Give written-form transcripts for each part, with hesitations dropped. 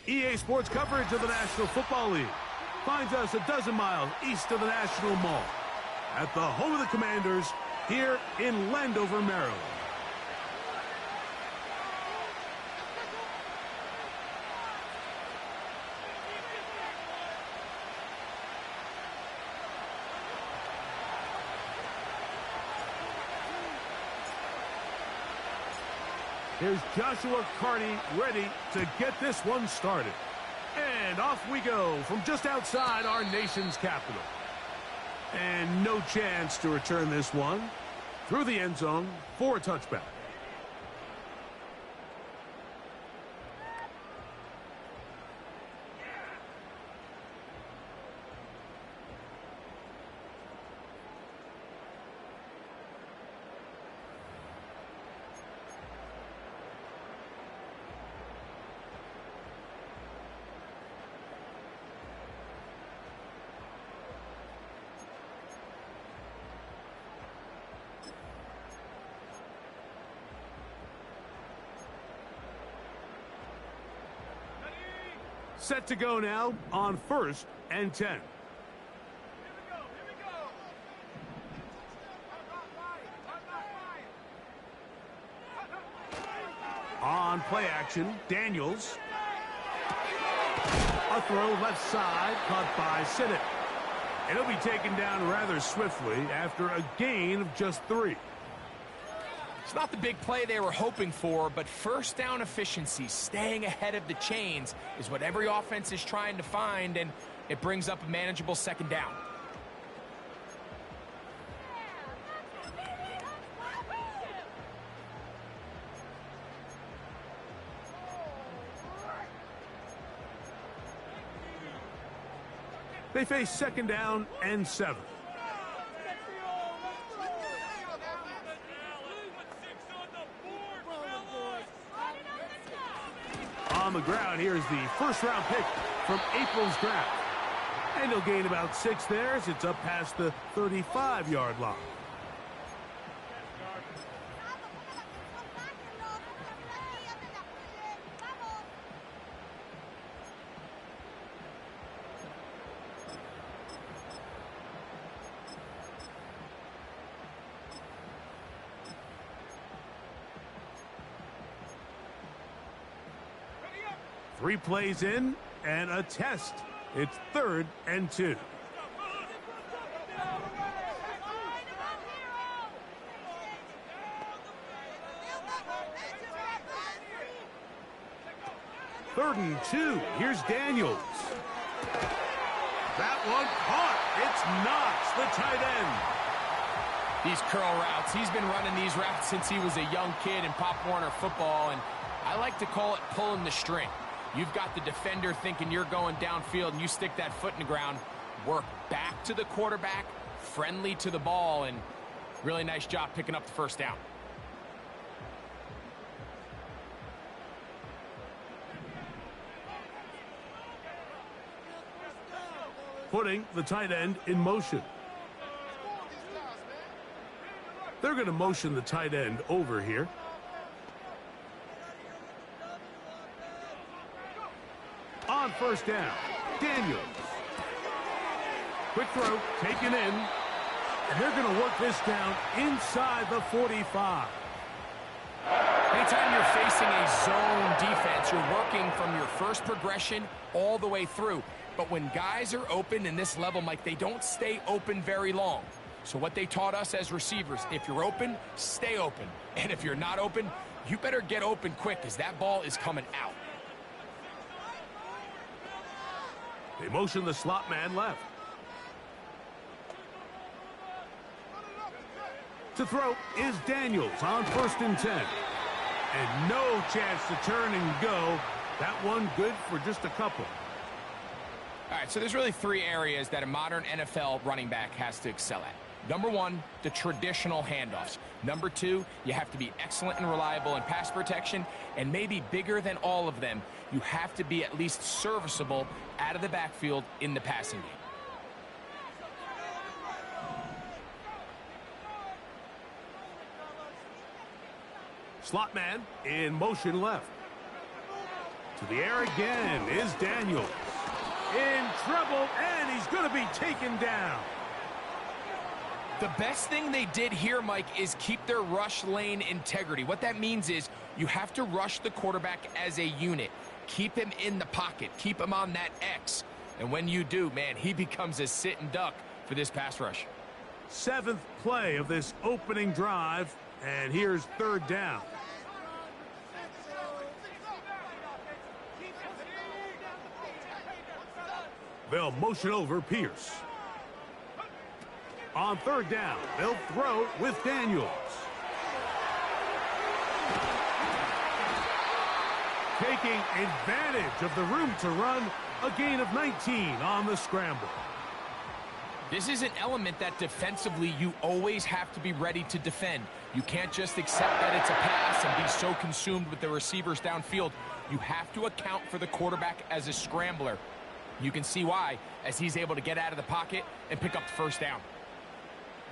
EA Sports coverage of the National Football League finds us a dozen miles east of the National Mall at the home of the Commanders here in Landover, Maryland. Here's Joshua Carty ready to get this one started. And off we go from just outside our nation's capital. And no chance to return this one through the end zone for a touchback. Set to go now on 1st and 10. On play action, Daniels. A throw left side, caught by Sinnott. And he'll be taken down rather swiftly after a gain of just 3. It's not the big play they were hoping for, but first down efficiency, staying ahead of the chains, is what every offense is trying to find, and it brings up a manageable second down. They face second down and 7. On the ground, here's the first-round pick from April's draft. And he'll gain about 6 there as it's up past the 35-yard line. Three plays in and a test. It's 3rd and 2. Third and 2. Here's Daniels. That one caught. It's Knox, the tight end. These curl routes, he's been running these routes since he was a young kid in Pop Warner football, and I like to call it pulling the string. You've got the defender thinking you're going downfield, and you stick that foot in the ground, work back to the quarterback, friendly to the ball, and really nice job picking up the first down. Putting the tight end in motion. They're going to motion the tight end over here. On first down, Daniels. Quick throw, taken in. And they're going to work this down inside the 45. Anytime you're facing a zone defense, you're working from your first progression all the way through. But when guys are open in this level, Mike, they don't stay open very long. So what they taught us as receivers, if you're open, stay open. And if you're not open, you better get open quick because that ball is coming out. They motion the slot man left. To throw is Daniels on 1st and 10. And no chance to turn and go. That one good for just a couple. All right, so there's really 3 areas that a modern NFL running back has to excel at. Number 1, the traditional handoffs. Number 2, you have to be excellent and reliable in pass protection. And maybe bigger than all of them, you have to be at least serviceable out of the backfield in the passing game. Slot man in motion left. To the air again is Daniels. In trouble, and he's going to be taken down. The best thing they did here, Mike, is keep their rush lane integrity. What that means is you have to rush the quarterback as a unit. Keep him in the pocket. Keep him on that X. And when you do, man, he becomes a sitting duck for this pass rush. 7th play of this opening drive, and here's 3rd down. They'll motion over Pierce. On 3rd down, they'll throw with Daniels. Taking advantage of the room to run, a gain of 19 on the scramble. This is an element that defensively you always have to be ready to defend. You can't just accept that it's a pass and be so consumed with the receivers downfield. You have to account for the quarterback as a scrambler. You can see why, as he's able to get out of the pocket and pick up the 1st down.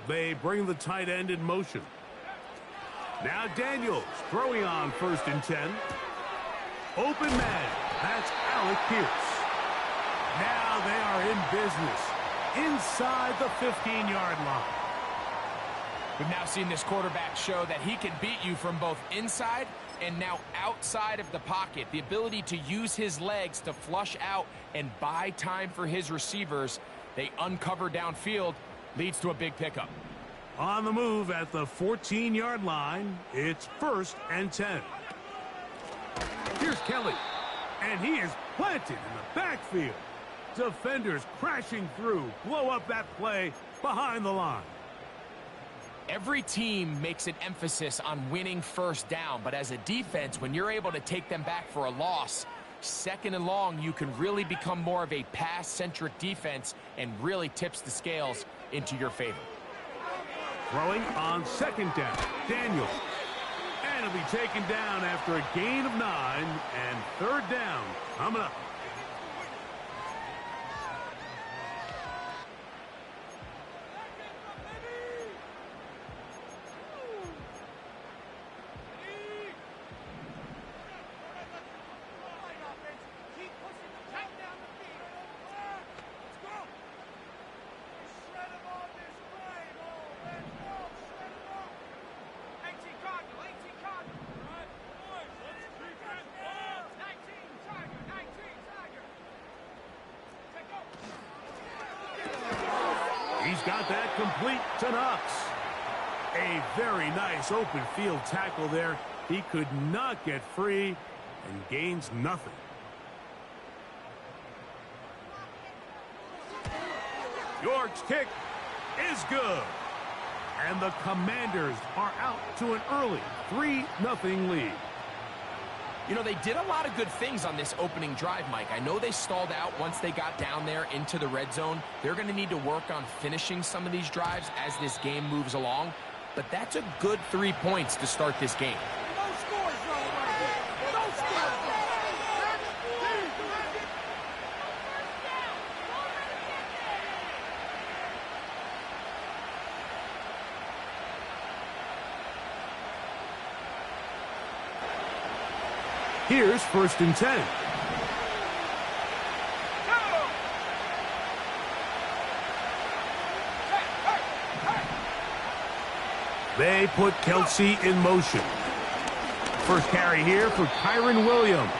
They bring the tight end in motion. Now Daniels throwing on 1st and 10. Open man. That's Alec Pierce. Now they are in business inside the 15-yard line. We've now seen this quarterback show that he can beat you from both inside and now outside of the pocket. The ability to use his legs to flush out and buy time for his receivers. They uncover downfield, leads to a big pickup. On the move at the 14-yard line, it's 1st and 10. Here's Kelly, and he is planted in the backfield. Defenders crashing through, blow up that play behind the line. Every team makes an emphasis on winning 1st down, but as a defense, when you're able to take them back for a loss, 2nd and long, you can really become more of a pass-centric defense and really tips the scales into your favor. Throwing on 2nd down, Daniels. And he'll be taken down after a gain of 9, and 3rd down coming up. He's got that complete to Knox. A very nice open field tackle there. He could not get free and gains nothing. York's kick is good. And the Commanders are out to an early 3-0 lead. You know, they did a lot of good things on this opening drive, Mike. I know they stalled out once they got down there into the red zone. They're going to need to work on finishing some of these drives as this game moves along. But that's a good 3 points to start this game. Here's 1st and 10. They put Kelsey in motion. First carry here for Kyron Williams.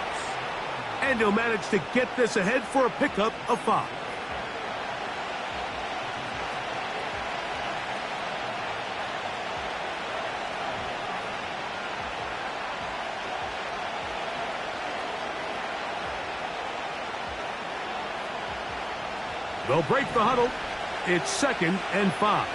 And he'll manage to get this ahead for a pickup of 5. They'll break the huddle. It's 2nd and 5.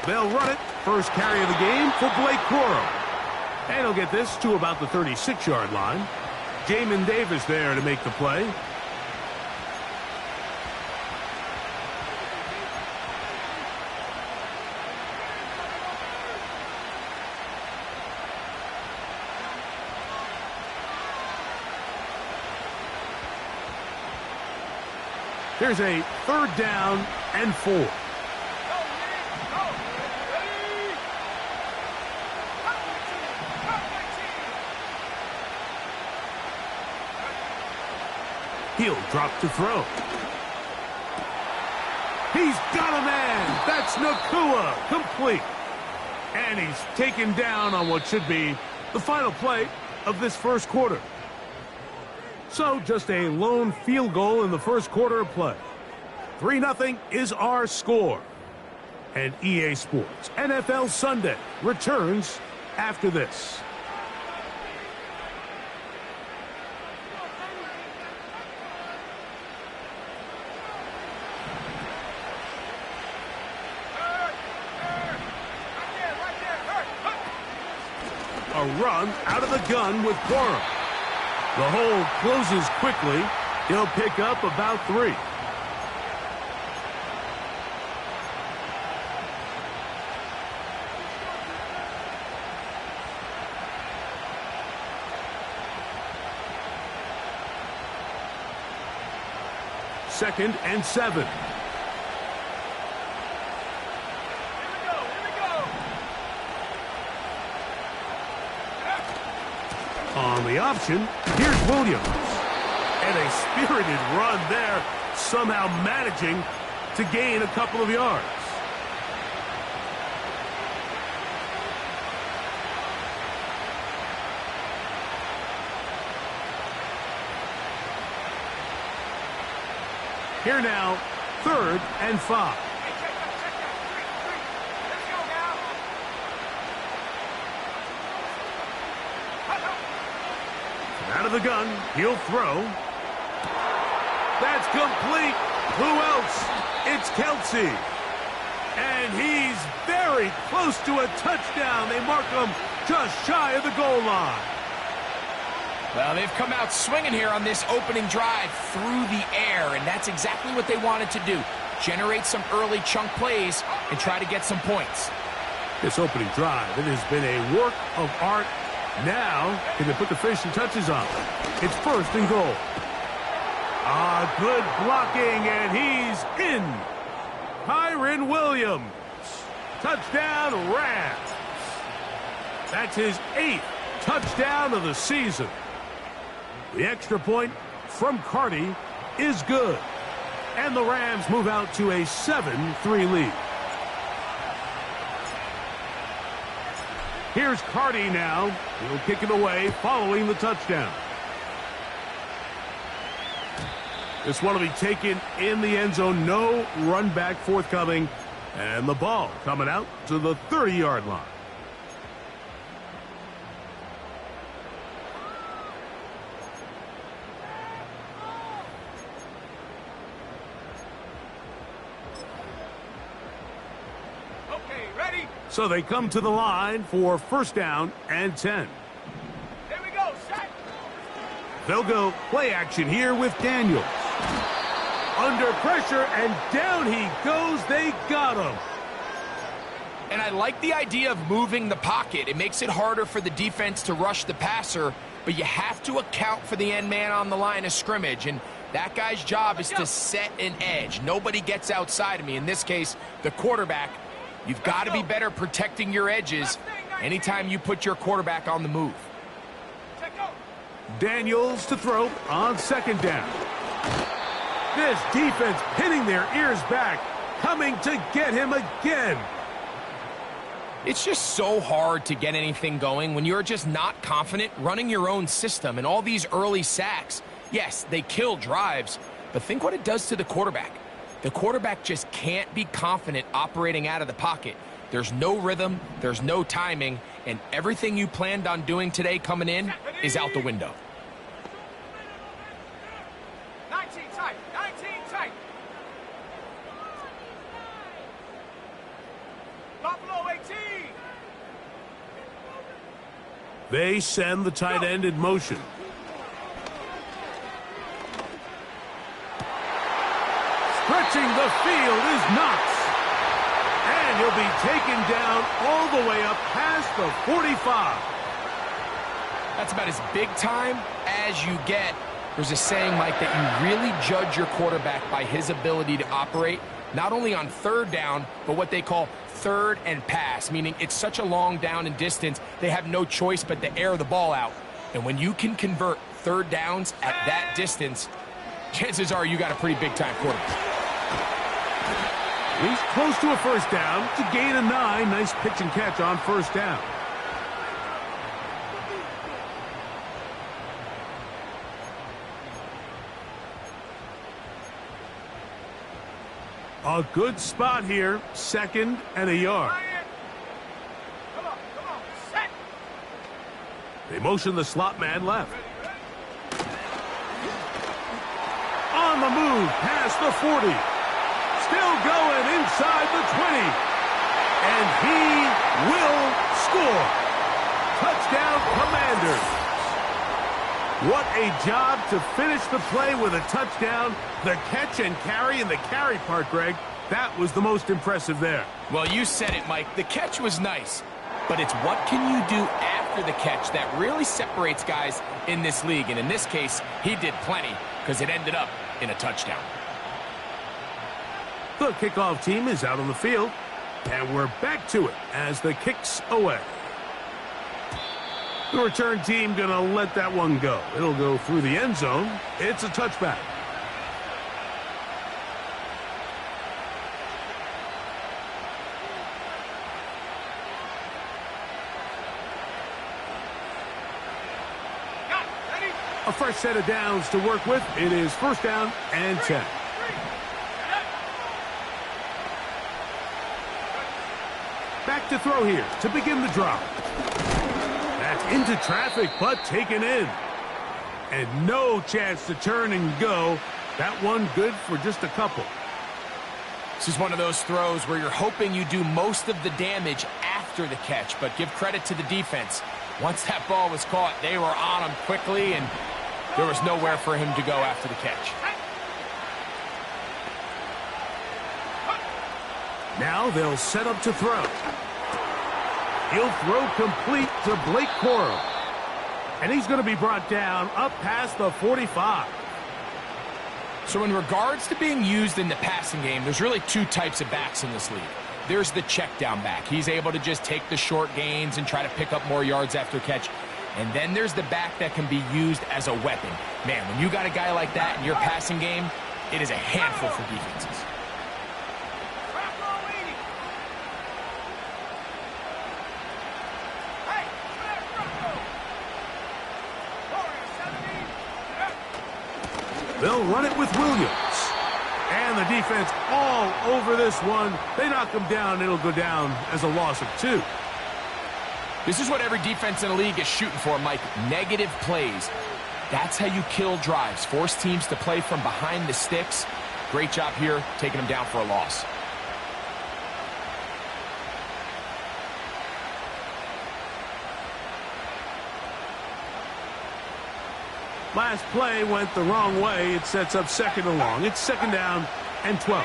They'll run it. First carry of the game for Blake Corum. And he'll get this to about the 36-yard line. Jamin Davis there to make the play. Here's a 3rd down and 4. He'll drop to throw. He's got a man. That's Nakua, complete. And he's taken down on what should be the final play of this first quarter. So just a lone field goal in the first quarter of play. 3-0 is our score. And EA Sports NFL Sunday returns after this. A run out of the gun with Quorum. The hole closes quickly. He'll pick up about 3. Second and 7. On the option, here's Williams. And a spirited run there, somehow managing to gain a couple of yards. Here now, 3rd and 5. Out of the gun, he'll throw. That's complete. Who else? It's Kelsey. And he's very close to a touchdown. They mark him just shy of the goal line. Well, they've come out swinging here on this opening drive through the air, and that's exactly what they wanted to do. Generate some early chunk plays and try to get some points. This opening drive, it has been a work of art. Now, can they put the finishing touches on? It's 1st and goal. Good blocking, and he's in. Kyren Williams. Touchdown, Rams. That's his 8th touchdown of the season. The extra point from Carty is good. And the Rams move out to a 7-3 lead. Here's Carty now. He'll kick it away following the touchdown. This one will be taken in the end zone. No run back forthcoming. And the ball coming out to the 30-yard line. So they come to the line for 1st down and 10. Here we go, set. They'll go play action here with Daniels. Under pressure, and down he goes. They got him. And I like the idea of moving the pocket. It makes it harder for the defense to rush the passer, but you have to account for the end man on the line of scrimmage, and that guy's job is to set an edge. Nobody gets outside of me. In this case, the quarterback. You've got to be better protecting your edges anytime you put your quarterback on the move. Daniels to throw on 2nd down. This defense pinning their ears back, coming to get him again. It's just so hard to get anything going when you're just not confident running your own system. And all these early sacks, yes, they kill drives, but think what it does to the quarterback. The quarterback just can't be confident operating out of the pocket. There's no rhythm, there's no timing, and everything you planned on doing today coming in is out the window. 19 tight, 19 tight. Buffalo 18. They send the tight end in motion. Stretching the field is Knox. And he'll be taken down all the way up past the 45. That's about as big time as you get. There's a saying, Mike, that you really judge your quarterback by his ability to operate, not only on third down, but what they call third and pass, meaning it's such a long down and distance, they have no choice but to air the ball out. And when you can convert third downs at that distance, chances are you got a pretty big-time quarterback. He's close to a first down to gain a 9. Nice pitch and catch on first down. A good spot here, 2nd and a yard. Come on, set. They motion the slot man left. On the move, past the 40. Still going inside the 20. And he will score. Touchdown, Commanders. What a job to finish the play with a touchdown. The catch and carry, and the carry part, Greg, that was the most impressive there. Well, you said it, Mike. The catch was nice, but it's what can you do after the catch that really separates guys in this league. And in this case, he did plenty because it ended up in a touchdown. The kickoff team is out on the field, and we're back to it as the kick's away. The return team going to let that one go. It'll go through the end zone. It's a touchback. A fresh set of downs to work with. It is first down and 10. Back to throw here to begin the drive. That's into traffic, but taken in. And no chance to turn and go. That one good for just a couple. This is one of those throws where you're hoping you do most of the damage after the catch, but give credit to the defense. Once that ball was caught, they were on him quickly, and there was nowhere for him to go after the catch. Now they'll set up to throw. He'll throw complete to Blake Coral. And he's going to be brought down up past the 45. So in regards to being used in the passing game, there's really two types of backs in this league. There's the check down back. He's able to just take the short gains and try to pick up more yards after catch. And then there's the back that can be used as a weapon. Man, when you got a guy like that in your passing game, it is a handful for defenses. They'll run it with Williams. And the defense all over this one. They knock him down. It'll go down as a loss of 2. This is what every defense in the league is shooting for, Mike. Negative plays. That's how you kill drives. Force teams to play from behind the sticks. Great job here, taking them down for a loss. Last play went the wrong way. It sets up 2nd and long. It's 2nd down and 12.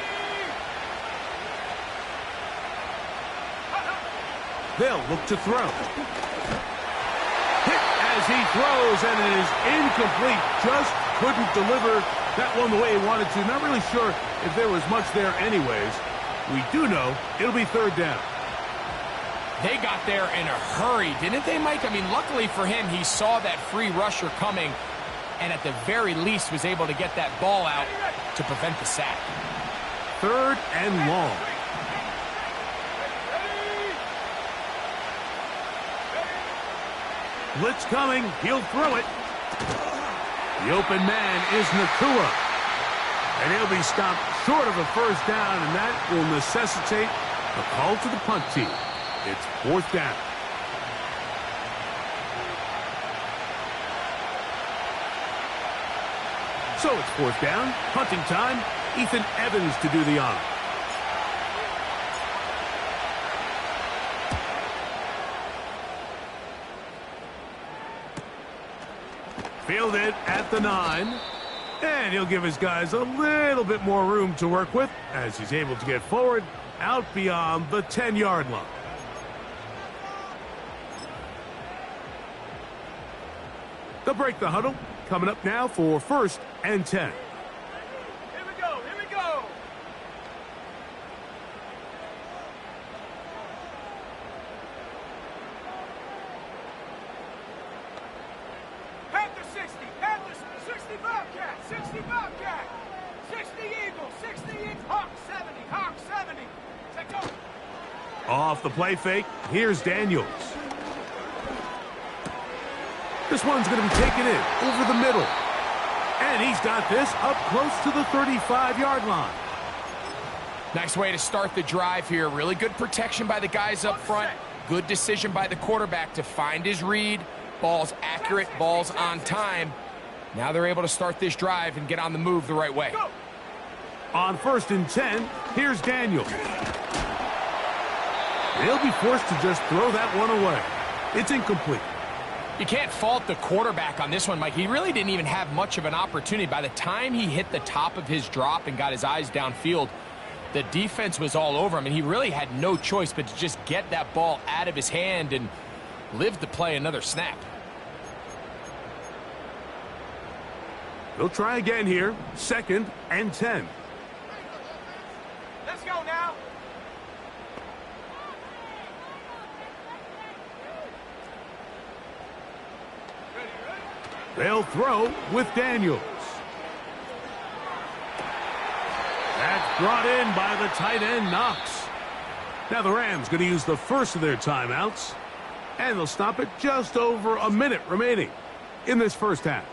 They'll look to throw. Hit as he throws, and it is incomplete. Just couldn't deliver that one the way he wanted to. Not really sure if there was much there anyways. We do know it'll be 3rd down. They got there in a hurry, didn't they, Mike? I mean, luckily for him, he saw that free rusher coming, and at the very least was able to get that ball out to prevent the sack. 3rd and long. Blitz coming. He'll throw it. The open man is Nakua. And he'll be stopped short of a first down, and that will necessitate a call to the punt team. It's 4th down. So it's 4th down. Punting time. Ethan Evans to do the honor. Fielded at the 9. And he'll give his guys a little bit more room to work with as he's able to get forward out beyond the 10-yard line. They'll break the huddle. coming up now for 1st and 10. Here we go, here we go. Panther 60, Panther 60 Bobcat, 60 Bobcat, 60 Eagle, 60 Eagle, Hawk 70, Hawk 70. Take over. Off the play fake, here's Daniels. This one's going to be taken in over the middle. And he's got this up close to the 35-yard line. Nice way to start the drive here. Really good protection by the guys up front. Good decision by the quarterback to find his read. Ball's accurate, ball's on time. Now they're able to start this drive and get on the move the right way. On 1st and 10, here's Daniel. They'll be forced to just throw that one away. It's incomplete. You can't fault the quarterback on this one, Mike. He really didn't even have much of an opportunity. By the time he hit the top of his drop and got his eyes downfield, the defense was all over him, and he really had no choice but to just get that ball out of his hand and live to play another snap. They'll try again here, 2nd and 10. Let's go now. They'll throw with Daniels. That's brought in by the tight end, Knox. Now the Rams going to use the first of their timeouts, and they'll stop it just over a minute remaining in this first half.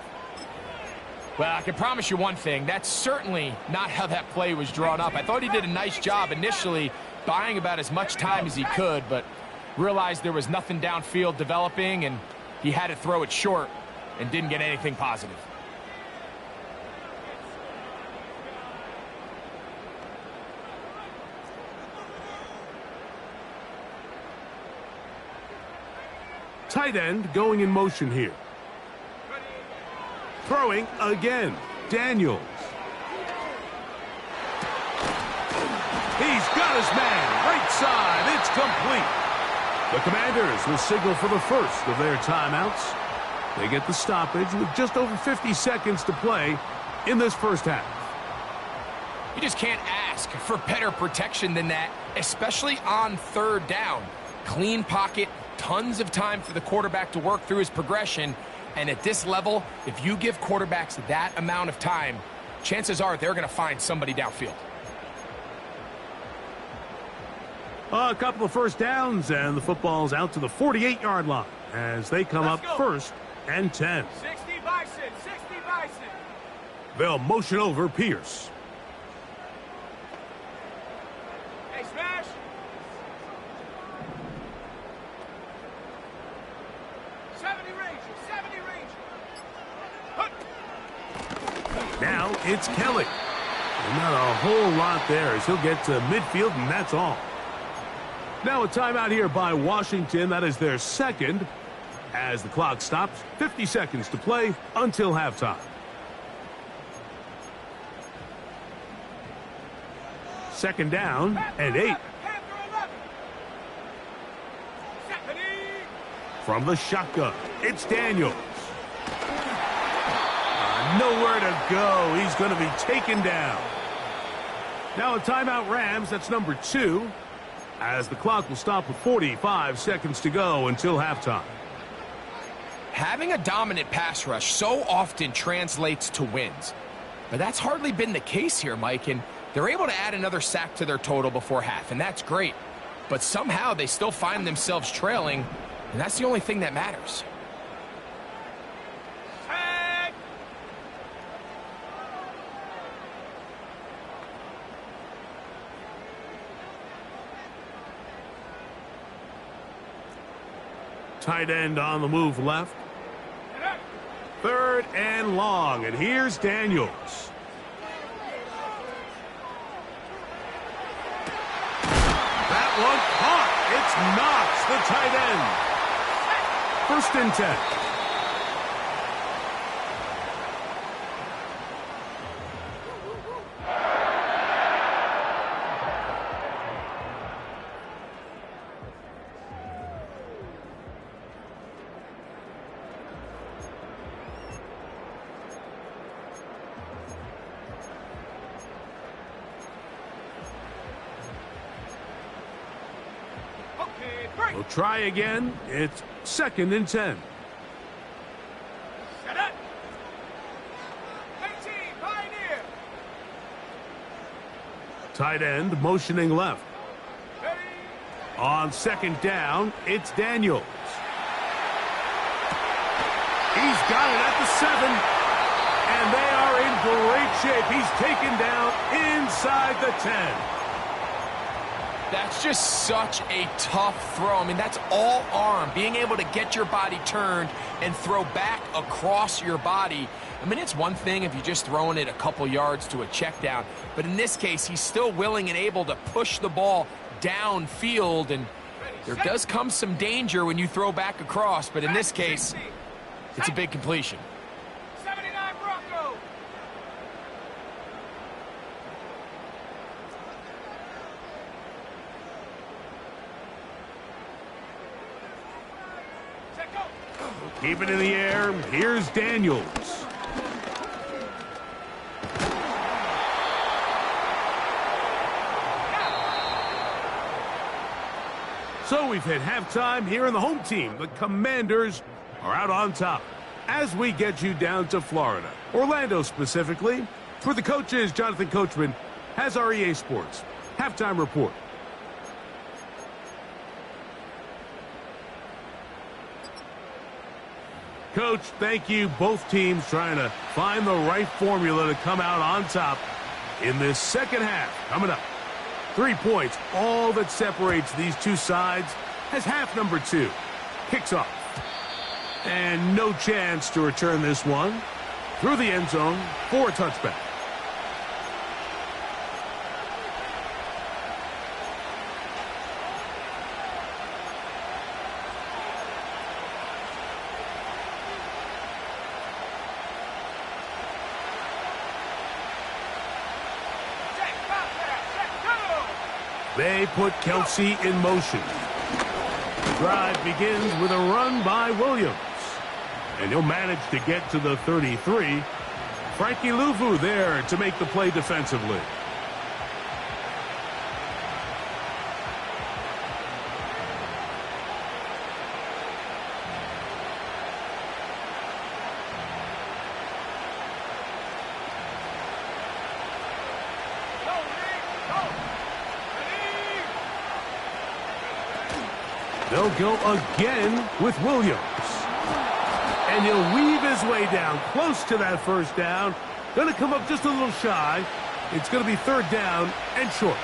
Well, I can promise you one thing. That's certainly not how that play was drawn up. I thought he did a nice job initially buying about as much time as he could, but realized there was nothing downfield developing, and he had to throw it short and didn't get anything positive. Tight end going in motion here. Throwing again, Daniels. He's got his man, right side, it's complete. The Commanders will signal for the first of their timeouts. They get the stoppage with just over 50 seconds to play in this first half. You just can't ask for better protection than that, especially on 3rd down. Clean pocket, tons of time for the quarterback to work through his progression. And at this level, if you give quarterbacks that amount of time, chances are they're going to find somebody downfield. A couple of first downs, and the football's out to the 48-yard line as they come up 1st and 10. 60 Bison, 60 Bison. They'll motion over Pierce. Hey, smash. Now it's Kelly. And not a whole lot there as he'll get to midfield, and that's all. Now a timeout here by Washington. That is their 2nd. As the clock stops, 50 seconds to play until halftime. Second down and 8. From the shotgun, it's Daniels. Nowhere to go. He's going to be taken down. Now a timeout Rams. That's number 2. As the clock will stop with 45 seconds to go until halftime. Having a dominant pass rush so often translates to wins. But that's hardly been the case here, Mike, and they're able to add another sack to their total before half, and that's great. But somehow they still find themselves trailing, and that's the only thing that matters. Tight end on the move left. 3rd and long, and here's Daniels. That one caught. It's Knox, the tight end. 1st and 10. We'll try again. It's 2nd and 10. Set up. 18, Pioneer. Tight end motioning left. Ready. On 2nd down, it's Daniels. He's got it at the 7. And they are in great shape. He's taken down inside the 10. That's just such a tough throw. I mean, that's all arm. Being able to get your body turned and throw back across your body. I mean, it's one thing if you're just throwing it a couple yards to a check down. But in this case, he's still willing and able to push the ball downfield. And there does come some danger when you throw back across. But in this case, it's a big completion. 79 Bronco. Set go. Keep it in the air. Here's Daniels. So we've hit halftime here in the home team. The Commanders are out on top. As we get you down to Florida, Orlando specifically, for the coaches, Jonathan Coachman has our EA Sports halftime report. Coach, thank you. Both teams trying to find the right formula to come out on top in this second half. Coming up, 3 points, all that separates these two sides as half number 2 kicks off. And no chance to return this one through the end zone for a touchback. They put Kelsey in motion. The drive begins with a run by Williams. And he'll manage to get to the 33. Frankie Louvu there to make the play defensively. They'll go again with Williams. And he'll weave his way down close to that first down. Going to come up just a little shy. It's going to be 3rd down and short.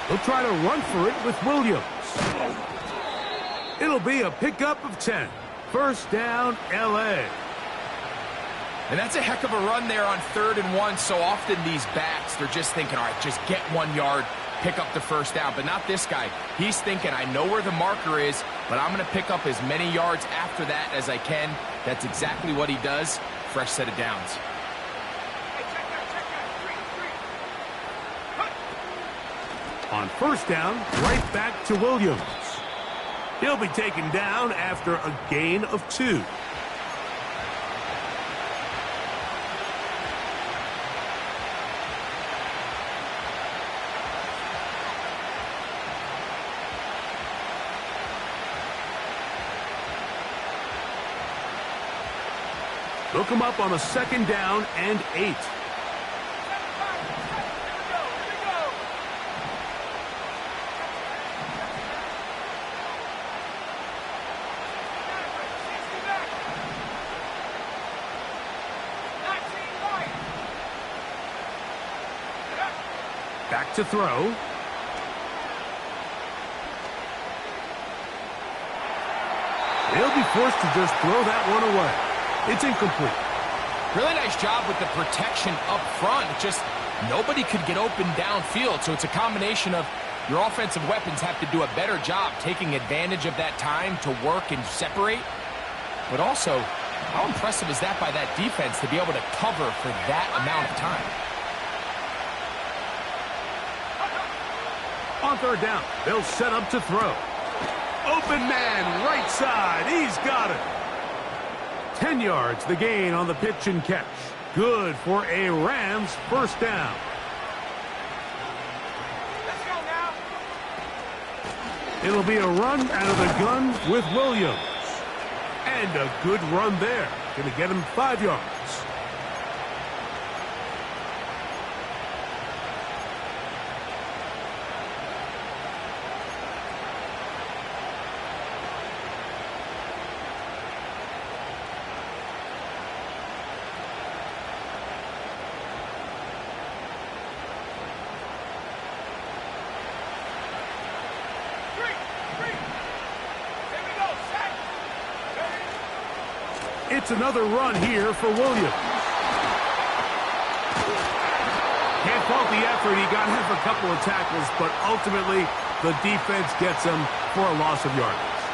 They'll try to run for it with Williams. It'll be a pickup of 10. 1st down, L.A. And that's a heck of a run there on 3rd and 1. So often these backs, they're just thinking, all right, just get 1 yard, pick up the 1st down. But not this guy. He's thinking, I know where the marker is, but I'm going to pick up as many yards after that as I can. That's exactly what he does. Fresh set of downs. On 1st down, right back to Williams. He'll be taken down after a gain of 2. They'll come up on a 2nd down and 8. Back to throw. He'll be forced to just throw that one away. It's incomplete. Really nice job with the protection up front. It just nobody could get open downfield. So it's a combination of your offensive weapons have to do a better job taking advantage of that time to work and separate. But also, how impressive is that by that defense to be able to cover for that amount of time? On third down, they'll set up to throw. Open man, right side. He's got it. 10 yards, the gain on the pitch and catch. Good for a Rams first down. Let's go now. It'll be a run out of the gun with Williams. And a good run there. Going to get him 5 yards. It's another run here for Williams. Can't fault the effort. He got half a couple of tackles, but ultimately the defense gets him for a loss of yardage.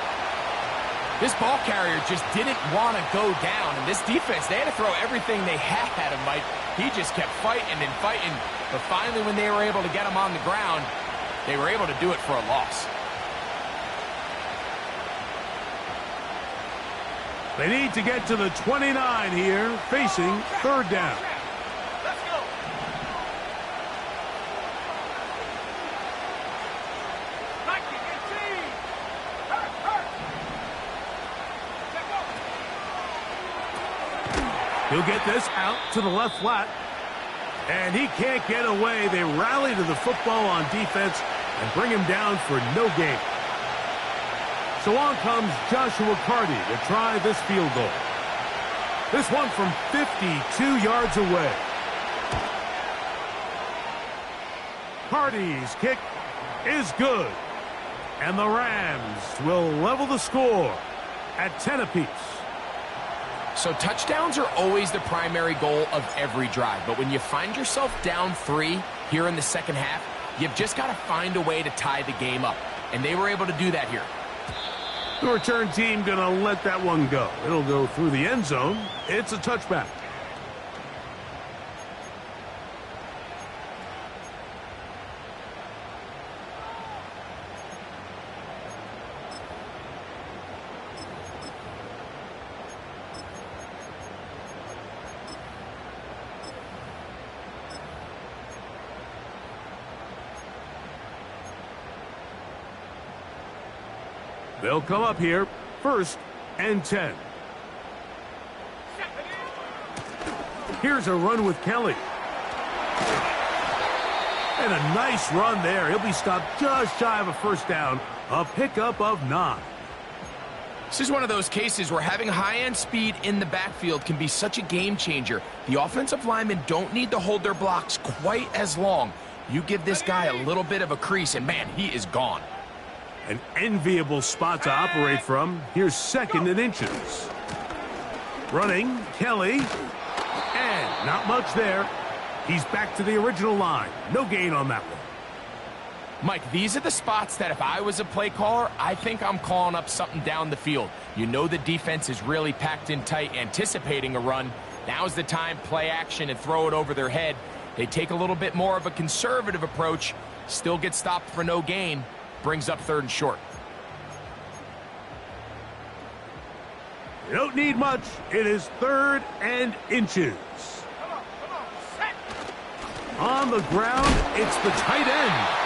This ball carrier just didn't want to go down. And this defense, they had to throw everything they had at him, Mike. He just kept fighting and fighting. But finally, when they were able to get him on the ground, they were able to do it for a loss. They need to get to the 29 here, facing third down. Let's go. Nike, 18. Hurt. He'll get this out to the left flat. And he can't get away. They rally to the football on defense and bring him down for no gain. So on comes Joshua Carty to try this field goal. This one from 52 yards away. Carty's kick is good. And the Rams will level the score at 10 apiece. So touchdowns are always the primary goal of every drive. But when you find yourself down 3 here in the second half, you've just got to find a way to tie the game up. And they were able to do that here. The return team going to let that one go. It'll go through the end zone. It's a touchback. They'll come up here, 1st and 10. Here's a run with Kelly. And a nice run there. He'll be stopped just shy of a first down. A pickup of 9. This is one of those cases where having high-end speed in the backfield can be such a game changer. The offensive linemen don't need to hold their blocks quite as long. You give this guy a little bit of a crease, and man, he is gone. An enviable spot to operate from. Here's 2nd and inches. Running, Kelly. And not much there. He's back to the original line. No gain on that one. Mike, these are the spots that if I was a play caller, I think I'm calling up something down the field. You know the defense is really packed in tight, anticipating a run. Now's the time, play action and throw it over their head. They take a little bit more of a conservative approach, still get stopped for no gain. Brings up 3rd and short. You don't need much. It is 3rd and inches. Come on, set. On the ground, it's the tight end.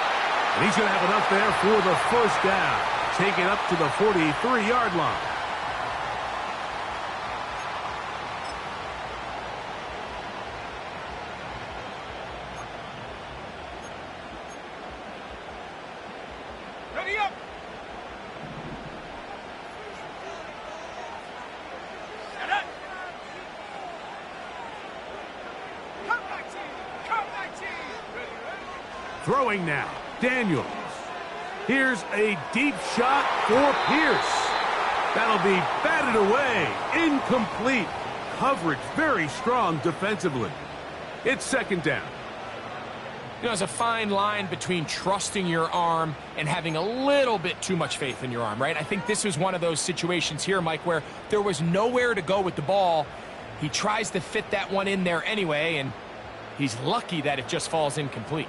And he's going to have enough there for the first down. Take it up to the 43-yard line. Ready up. Set up. Come back team. Come back team. Ready. Throwing now, Daniels. Here's a deep shot for Pierce. That'll be batted away. Incomplete. Coverage very strong defensively. It's 2nd down. You know, there's a fine line between trusting your arm and having a little bit too much faith in your arm, right? I think this was one of those situations here, Mike, where there was nowhere to go with the ball. He tries to fit that one in there anyway, and he's lucky that it just falls incomplete.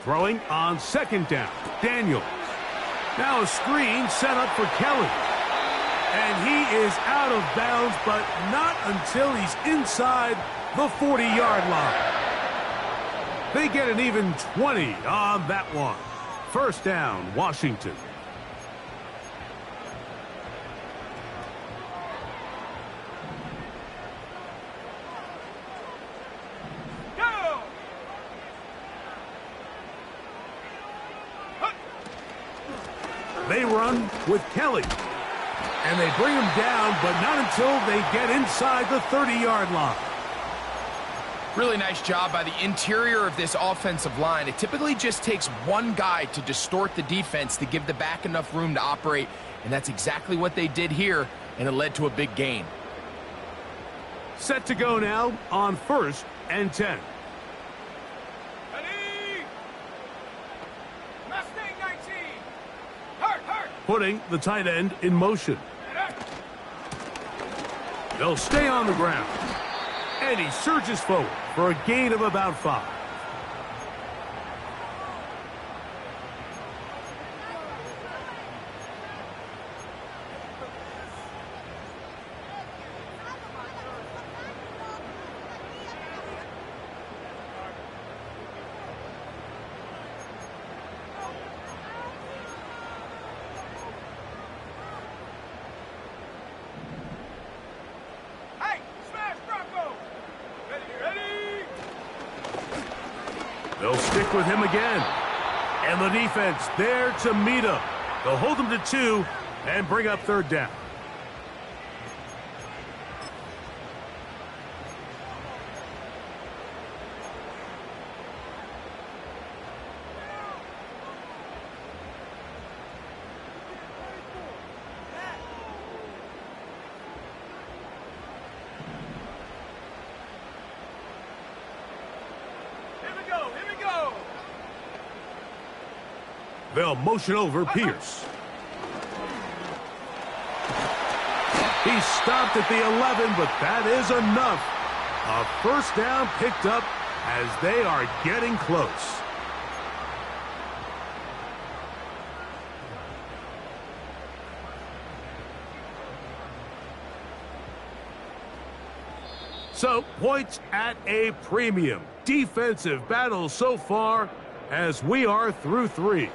Throwing on second down. Daniels. Now a screen set up for Kelly. And he is out of bounds, but not until he's inside the 40-yard line. They get an even 20 on that one. First down, Washington. Go! They run with Kelly. And they bring him down, but not until they get inside the 30-yard line. Really nice job by the interior of this offensive line. It typically just takes one guy to distort the defense to give the back enough room to operate, and that's exactly what they did here, and it led to a big gain. Set to go now on 1st and 10. Ready! Mustang 19! Hurt! Putting the tight end in motion. They'll stay on the ground. And he surges forward for a gain of about 5. Hey, smash Bronco! Ready! They'll stick with him again. And the defense there to meet him. They'll hold him to 2 and bring up 3rd down. Here we go! They'll motion over Pierce. He stopped at the 11, but that is enough. A first down picked up as they are getting close. So, points at a premium. Defensive battle so far as we are through 3.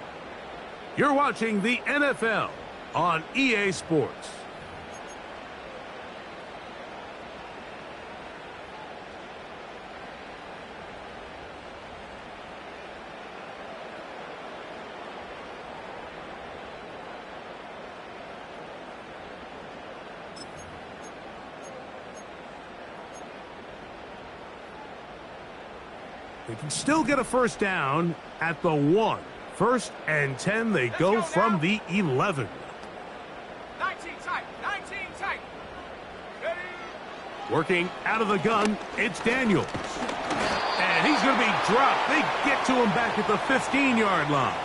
You're watching the NFL on EA Sports. They can still get a first down at the 1. 1st and 10, they go from the 11. 19 tight! Ready! Working out of the gun, it's Daniels. And he's going to be dropped. They get to him back at the 15-yard line.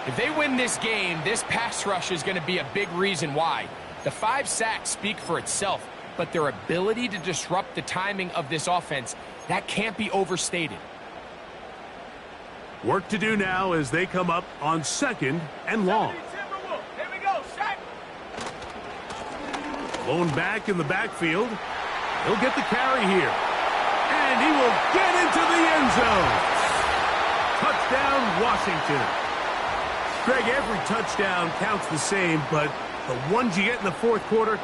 If they win this game, this pass rush is going to be a big reason why. The 5 sacks speak for itself, but their ability to disrupt the timing of this offense, that can't be overstated. Work to do now as they come up on 2nd and long. Here we go, set! Blown back in the backfield. He'll get the carry here. And he will get into the end zone. Touchdown, Washington. Greg, every touchdown counts the same, but the ones you get in the 4th quarter,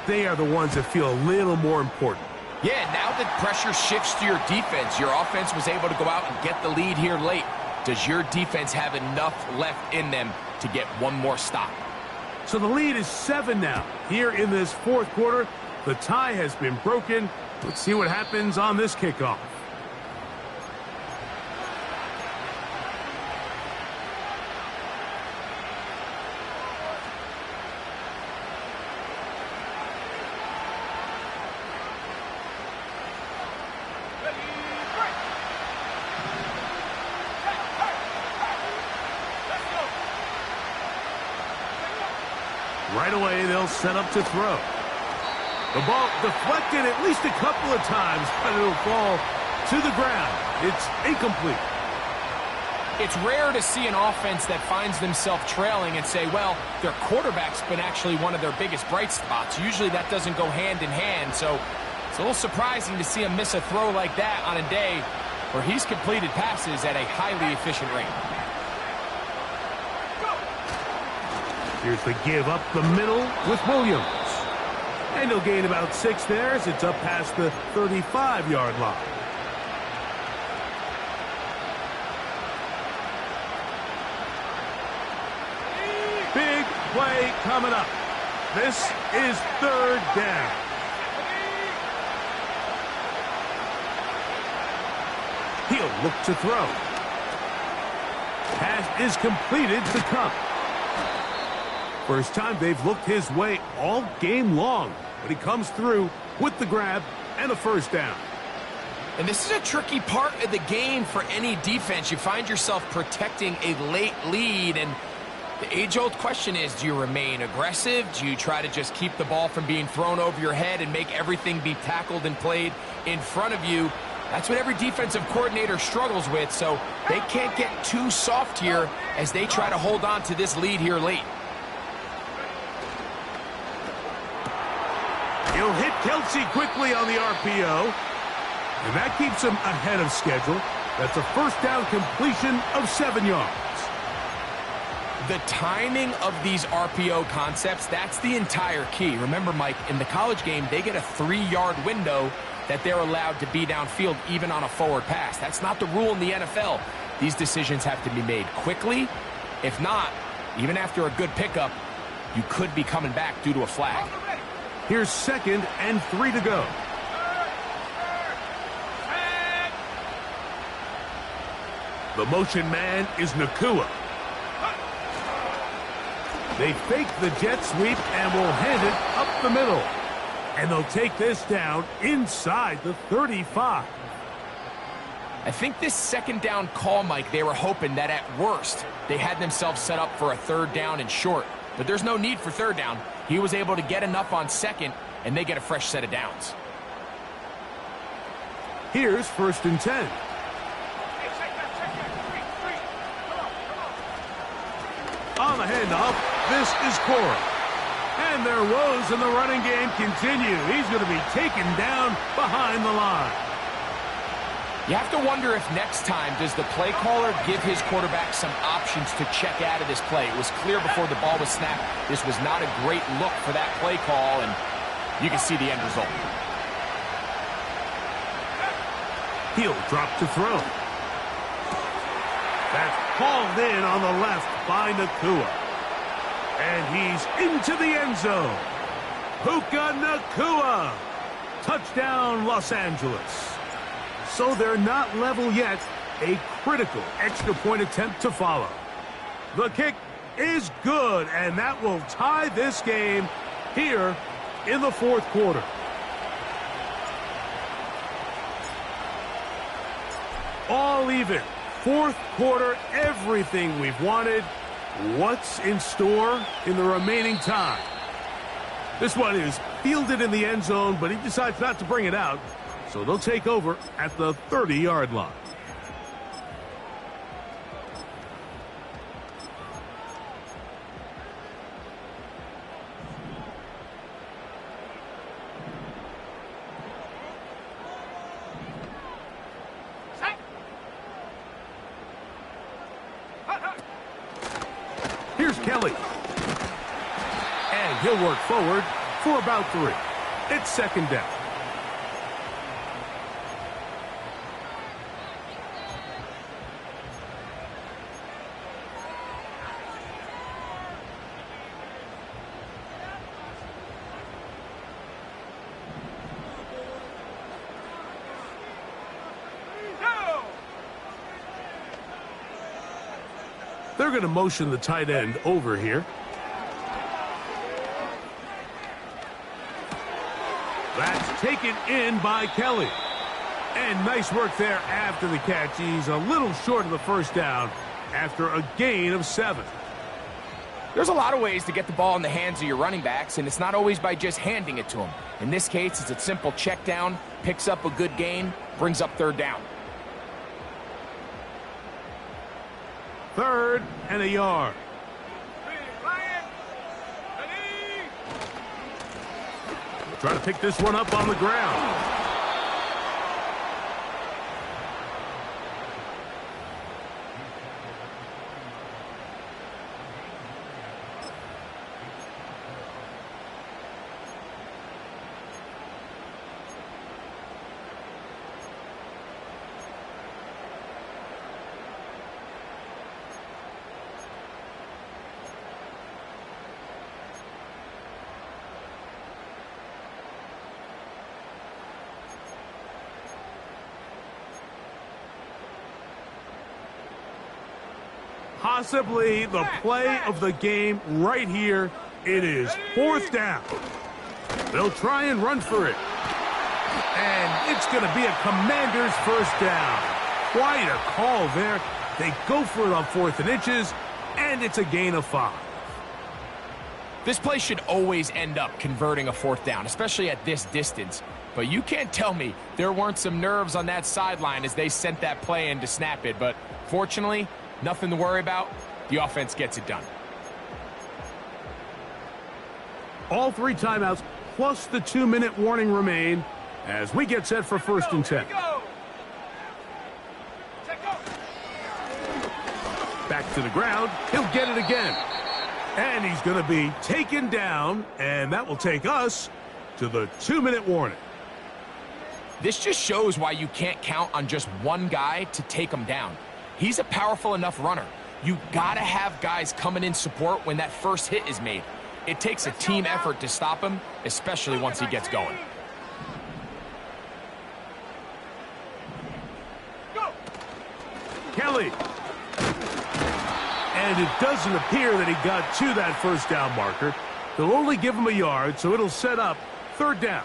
they are the ones that feel a little more important. Yeah, now that pressure shifts to your defense, your offense was able to go out and get the lead here late. Does your defense have enough left in them to get one more stop? So the lead is 7 now. Here in this 4th quarter, the tie has been broken. Let's see what happens on this kickoff. Right away, they'll set up to throw. The ball deflected at least a couple of times, but it'll fall to the ground. It's incomplete. It's rare to see an offense that finds themselves trailing and say, well, their quarterback's been actually one of their biggest bright spots. Usually that doesn't go hand in hand, so it's a little surprising to see him miss a throw like that on a day where he's completed passes at a highly efficient rate. Here's the give up the middle with Williams. And he'll gain about 6 there as it's up past the 35-yard line. Big play coming up. This is 3rd down. He'll look to throw. Pass is completed to Cup. First time they've looked his way all game long, but he comes through with the grab and a 1st down. And this is a tricky part of the game for any defense. You find yourself protecting a late lead, and the age-old question is, do you remain aggressive? Do you try to just keep the ball from being thrown over your head and make everything be tackled and played in front of you? That's what every defensive coordinator struggles with, so they can't get too soft here as they try to hold on to this lead here late. He'll hit Kelsey quickly on the RPO, and that keeps him ahead of schedule. That's a 1st down completion of 7 yards. The timing of these RPO concepts, that's the entire key. Remember, Mike, in the college game, they get a 3-yard window that they're allowed to be downfield even on a forward pass. That's not the rule in the NFL. These decisions have to be made quickly. If not, even after a good pickup, you could be coming back due to a flag. Here's 2nd and 3 to go. The motion man is Nakua. They fake the jet sweep and will hand it up the middle. And they'll take this down inside the 35. I think this 2nd down call, Mike, they were hoping that at worst they had themselves set up for a 3rd down and short. But there's no need for 3rd down. He was able to get enough on 2nd, and they get a fresh set of downs. Here's 1st and 10. On the handoff, this is Cora. And their woes in the running game continue. He's going to be taken down behind the line. You have to wonder if next time does the play caller give his quarterback some options to check out of this play. It was clear before the ball was snapped this was not a great look for that play call, and you can see the end result. He'll drop to throw. That's called in on the left by Nakua. And he's into the end zone. Puka Nakua. Touchdown, Los Angeles. So they're not level yet. A critical extra point attempt to follow. The kick is good, and that will tie this game here in the 4th quarter. All even. 4th quarter, everything we've wanted. What's in store in the remaining time? This one is fielded in the end zone, but he decides not to bring it out. So they'll take over at the 30-yard line. Here's Kelly. And he'll work forward for about 3. It's 2nd down. They're going to motion the tight end over here. That's taken in by Kelly. And nice work there after the catch. He's a little short of the 1st down after a gain of 7. There's a lot of ways to get the ball in the hands of your running backs, and it's not always by just handing it to them. In this case, it's a simple check down, picks up a good gain, brings up 3rd down. 3rd and a yard. Try to pick this one up on the ground. Possibly the play of the game right here. It is 4th down. They'll try and run for it. And it's going to be a Commander's 1st down. Quite a call there. They go for it on 4th and inches, and it's a gain of 5. This play should always end up converting a 4th down, especially at this distance. But you can't tell me there weren't some nerves on that sideline as they sent that play in to snap it. But fortunately, nothing to worry about. The offense gets it done. All 3 timeouts plus the 2-minute warning remain as we get set for 1st and 10. Back to the ground. He'll get it again. And he's going to be taken down, and that will take us to the 2-minute warning. This just shows why you can't count on just one guy to take him down. He's a powerful enough runner. You gotta have guys coming in support when that first hit is made. It takes a team effort to stop him, especially once he gets going. Kelly. And it doesn't appear that he got to that 1st down marker. They'll only give him a yard, so it'll set up 3rd down.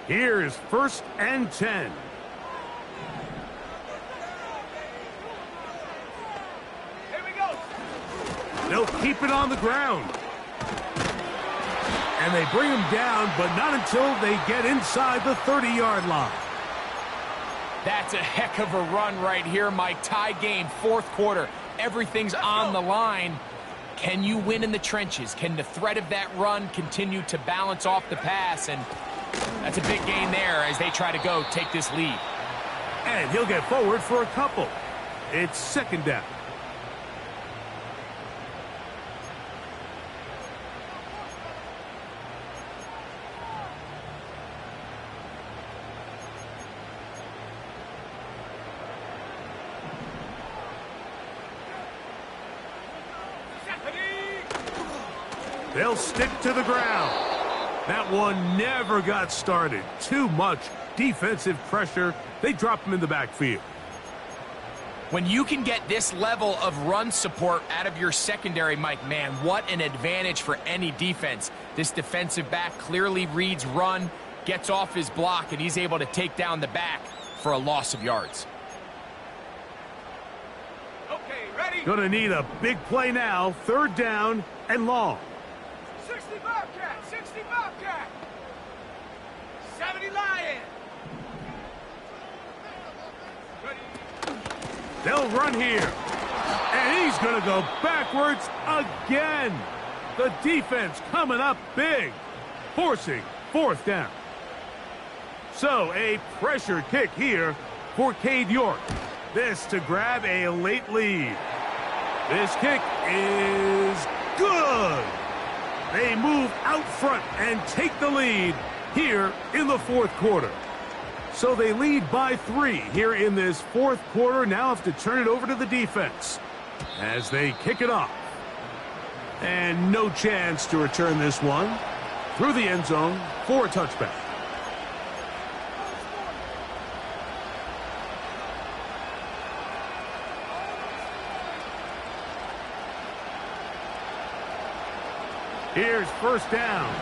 Here's 1st and 10. Here we go. They'll keep it on the ground. And they bring him down, but not until they get inside the 30-yard line. That's a heck of a run right here, Mike. Tie game, 4th quarter. Everything's on the line. Can you win in the trenches? Can the threat of that run continue to balance off the pass? And that's a big gain there as they try to go take this lead. And he'll get forward for a couple. It's 2nd down. They'll stick to the ground. That one never got started. Too much defensive pressure. They drop him in the backfield. When you can get this level of run support out of your secondary, Mike, man, what an advantage for any defense. This defensive back clearly reads run, gets off his block, and he's able to take down the back for a loss of yards. Okay, ready? Gonna need a big play now. 3rd down and long. 60 Bobcat, 60 Bobcat. 70 Lion. Ready? They'll run here. And he's going to go backwards again. The defense coming up big, forcing 4th down. So a pressure kick here for Cade York. This to grab a late lead. This kick is good. They move out front and take the lead here in the 4th quarter. So they lead by 3 here in this 4th quarter. Now have to turn it over to the defense as they kick it off. And no chance to return this one through the end zone for a touchback. Here's 1st down.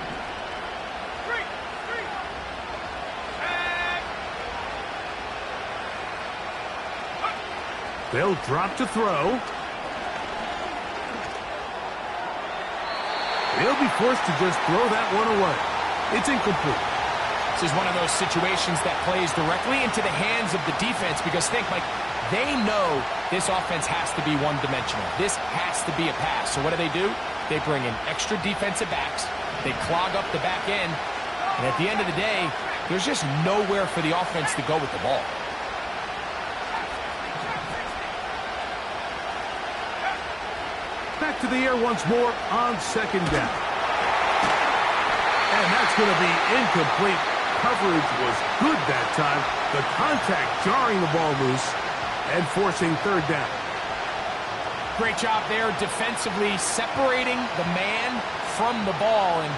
They'll drop to throw. They'll be forced to just throw that one away. It's incomplete. This is one of those situations that plays directly into the hands of the defense because think, Mike, they know this offense has to be one-dimensional. This has to be a pass. So what do? They bring in extra defensive backs. They clog up the back end. And at the end of the day, there's just nowhere for the offense to go with the ball. Back to the air once more on second down. And that's going to be incomplete. Coverage was good that time. The contact jarring the ball loose and forcing third down. Great job there defensively separating the man from the ball. And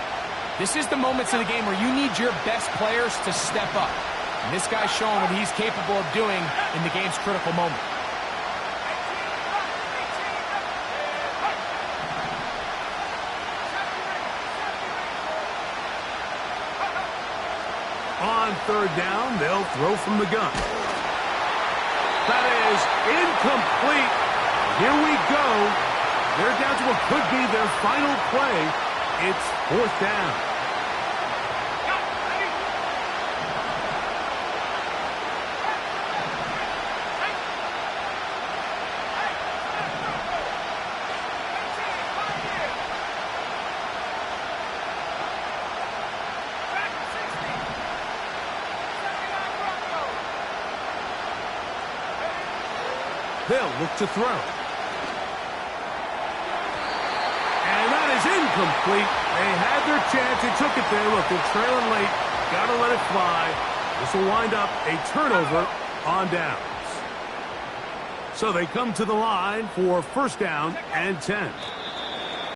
this is the moments in the game where you need your best players to step up. And this guy's showing what he's capable of doing in the game's critical moment. On third down, they'll throw from the gun. That is incomplete. Here we go. They're down to what could be their final play. It's fourth down. They'll look to throw. And that is incomplete. They had their chance. They took it there. Look, they're trailing late. Got to let it fly. This will wind up a turnover on downs. So they come to the line for first down and 10.